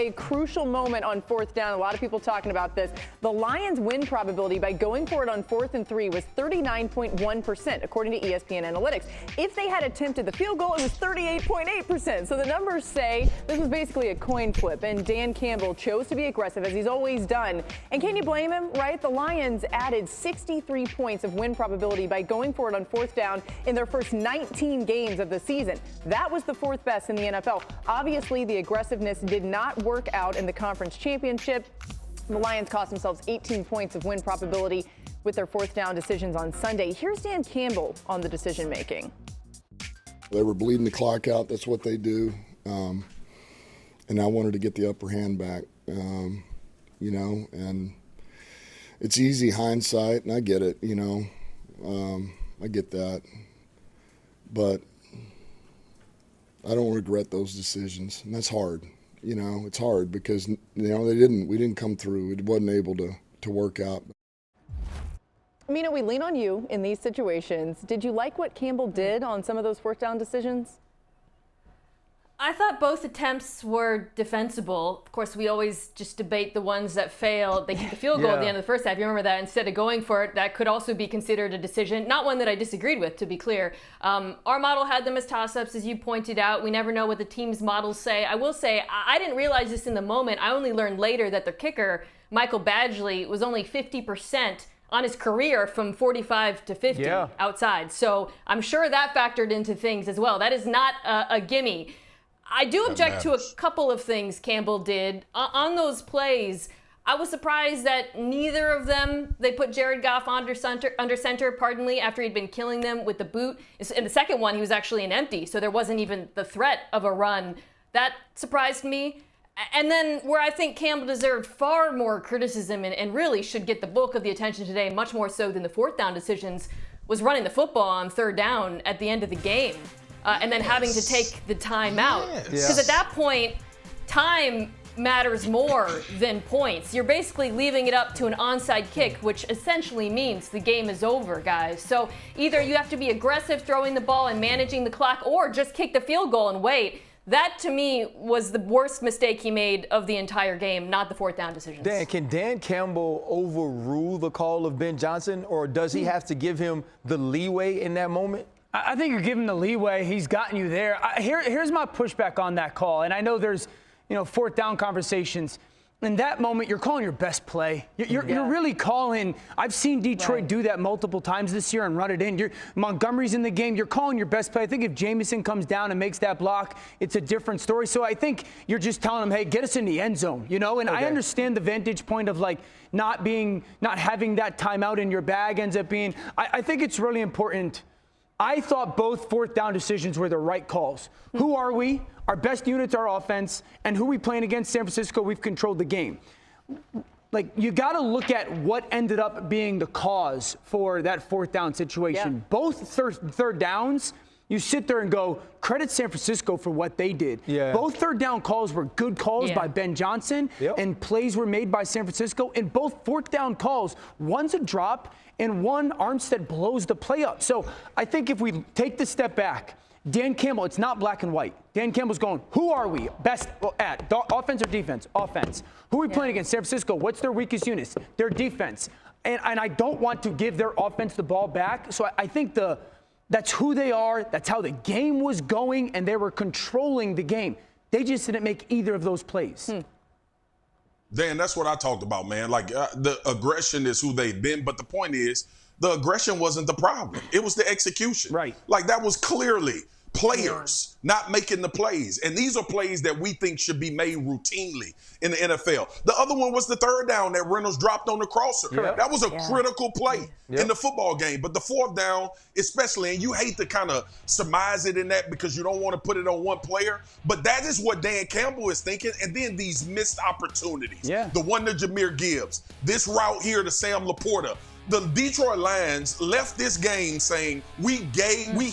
a crucial moment on 4th down. A lot of people talking about this. The Lions' win probability by going for it on 4th and 3 was 39.1%, according to ESPN Analytics. If they had attempted the field goal, it was 38.8%. So the numbers say this was basically a coin flip, and Dan Campbell chose to be aggressive, as he's always done. And can you blame him, right? The Lions added 63 points of win probability by going for it on 4th down in their first 19 games of the season. That was the 4th best in the NFL. Obviously, the aggressiveness did not work out in the conference championship. The Lions cost themselves 18 points of win probability with their 4th down decisions on Sunday. Here's Dan Campbell on the decision making. They were bleeding the clock out. That's what they do. And I wanted to get the upper hand back, and it's easy hindsight, and I get it, I get that. But I don't regret those decisions, and that's hard. It's hard because, we didn't come through. It wasn't able to work out. Mina, we lean on you in these situations. Did you like what Campbell did on some of those 4th down decisions? I thought both attempts were defensible. Of course, we always just debate the ones that fail. They kick the field goal at the end of the first half. You remember that? Instead of going for it, that could also be considered a decision. Not one that I disagreed with, to be clear. Our model had them as toss-ups, as you pointed out. We never know what the team's models say. I will say, I didn't realize this in the moment. I only learned later that the kicker, Michael Badgley, was only 50% on his career from 45 to 50 outside. So I'm sure that factored into things as well. That is not a gimme. I do object to a couple of things Campbell did. On those plays, I was surprised that neither of them, they put Jared Goff under center, after he'd been killing them with the boot. In the second one, he was actually an empty, so there wasn't even the threat of a run. That surprised me. And then where I think Campbell deserved far more criticism and really should get the bulk of the attention today, much more so than the 4th down decisions, was running the football on 3rd down at the end of the game. And then having to take the time out. Because at that point, time matters more than points. You're basically leaving it up to an onside kick, which essentially means the game is over, guys. So either you have to be aggressive throwing the ball and managing the clock, or just kick the field goal and wait. That, to me, was the worst mistake he made of the entire game, not the 4th down decisions. Dan, can Dan Campbell overrule the call of Ben Johnson, or does he have to give him the leeway in that moment? I think you're giving the leeway. He's gotten you there. Here's my pushback on that call. And I know there's, 4th down conversations. In that moment, you're calling your best play. You're really calling. I've seen Detroit do that multiple times this year and run it in. Montgomery's in the game. You're calling your best play. I think if Jamison comes down and makes that block, it's a different story. So I think you're just telling him, hey, get us in the end zone, And I understand the vantage point of not having that timeout in your bag ends up being. I think it's really important. I thought both 4th down decisions were the right calls. Who are we? Our best units are offense. And who we playing against? San Francisco, we've controlled the game. You got to look at what ended up being the cause for that 4th down situation. Both third downs, you sit there and go, credit San Francisco for what they did. Both 3rd down calls were good calls by Ben Johnson, and plays were made by San Francisco. And both 4th down calls, one's a drop, and one Armstead blows the play up. So I think if we take the step back, Dan Campbell, it's not black and white. Dan Campbell's going, who are we best at? Offense or defense? Offense. Who are we playing against? San Francisco. What's their weakest units? Their defense. And I don't want to give their offense the ball back. So I think that's who they are. That's how the game was going, and they were controlling the game. They just didn't make either of those plays. Dan, that's what I talked about, man. The aggression is who they've been, but the point is, the aggression wasn't the problem. It was the execution. Right. That was clearly players not making the plays. And these are plays that we think should be made routinely in the NFL. The other one was the 3rd down that Reynolds dropped on the crosser. That was a critical play in the football game. But the 4th down, especially, and you hate to kind of surmise it in that because you don't want to put it on one player, but that is what Dan Campbell is thinking. And then these missed opportunities. The one to Jahmyr Gibbs, this route here to Sam Laporta. The Detroit Lions left this game saying we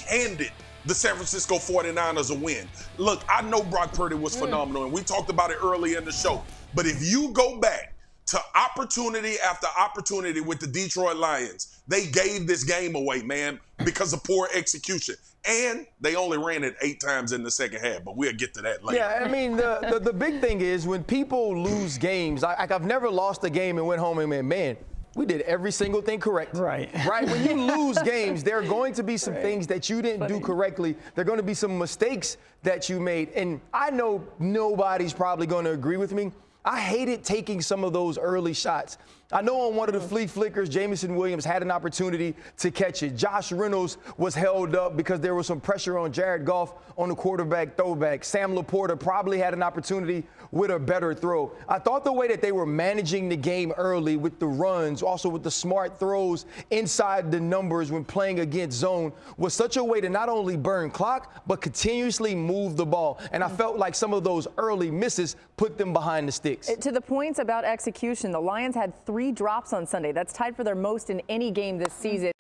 handed the San Francisco 49ers a win. Look, I know Brock Purdy was phenomenal, and we talked about it earlier in the show. But if you go back to opportunity after opportunity with the Detroit Lions. They gave this game away, man, because of poor execution. And they only ran it 8 times in the second half, but we'll get to that later. Yeah, I mean, the big thing is when people lose games, I've never lost a game and went home and went, man, we did every single thing correct. Right. Right? When you lose games, there are going to be some things that you didn't do correctly. There are going to be some mistakes that you made. And I know nobody's probably going to agree with me. I hated taking some of those early shots. I know on one of the flea flickers, Jamison Williams had an opportunity to catch it. Josh Reynolds was held up because there was some pressure on Jared Goff on the quarterback throwback. Sam Laporta probably had an opportunity with a better throw. I thought the way that they were managing the game early with the runs, also with the smart throws inside the numbers when playing against zone, was such a way to not only burn clock, but continuously move the ball. And I felt like some of those early misses put them behind the sticks. To the points about execution, the Lions had 3 drops on Sunday. That's tied for their most in any game this season.